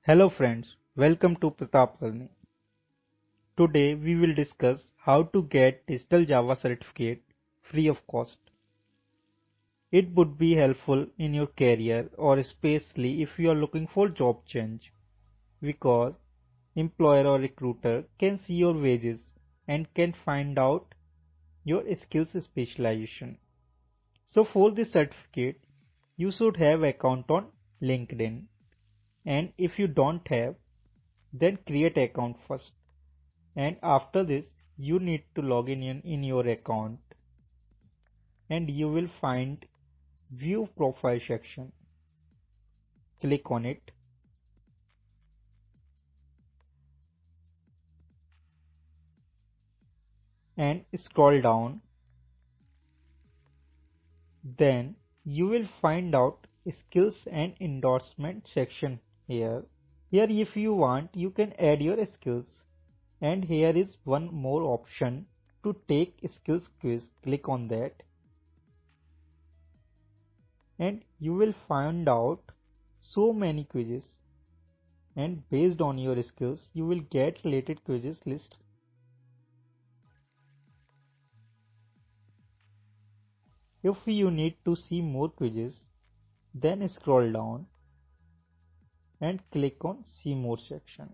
Hello friends, welcome to Pratap Learning. Today we will discuss how to get digital Java certificate free of cost. It would be helpful in your career or especially if you are looking for job change because employer or recruiter can see your wages and can find out your skills specialization. So for this certificate, you should have account on LinkedIn, and if you don't have, then create account first. And after this you need to log in your account, and you will find view profile section. Click on it and scroll down. Then you will find out skills and endorsement section. Here if you want you can add your skills, and here is one more option to take skills quiz. Click on that and you will find out so many quizzes, and based on your skills you will get related quizzes list. If you need to see more quizzes, then scroll down and click on see more section.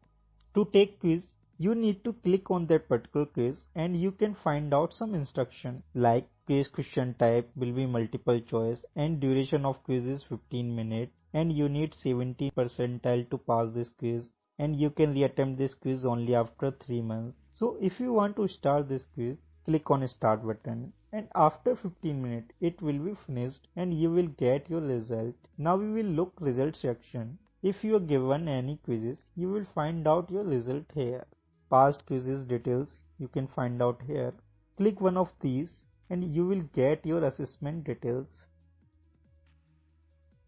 To take quiz, you need to click on that particular quiz and you can find out some instruction like quiz question type will be multiple choice and duration of quiz is 15 minutes and you need 70 percentile to pass this quiz, and you can reattempt this quiz only after 3 months. So if you want to start this quiz, click on start button and after 15 minutes it will be finished and you will get your result. Now we will look result section. If you are given any quizzes, you will find out your result here. Past quizzes details you can find out here. Click one of these and you will get your assessment details.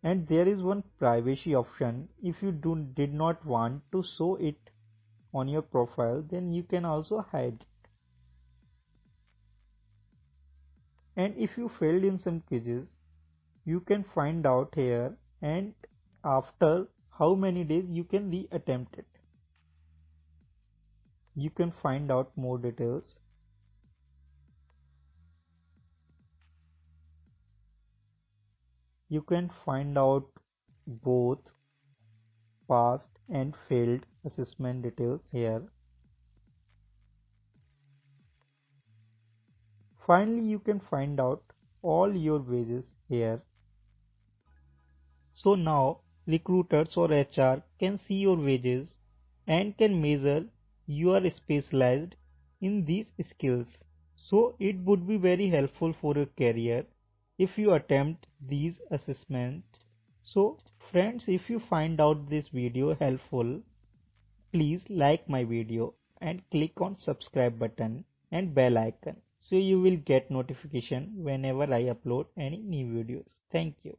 And there is one privacy option. If you did not want to show it on your profile, then you can also hide it. And if you failed in some quizzes, you can find out here, and after how many days you can reattempt it. You can find out more details. You can find out both past and failed assessment details here. Finally, you can find out all your wages here. So now recruiters or HR can see your wages and can measure you are specialized in these skills. So it would be very helpful for your career if you attempt these assessments. So friends, if you find out this video helpful, please like my video and click on subscribe button and bell icon so you will get notification whenever I upload any new videos. Thank you.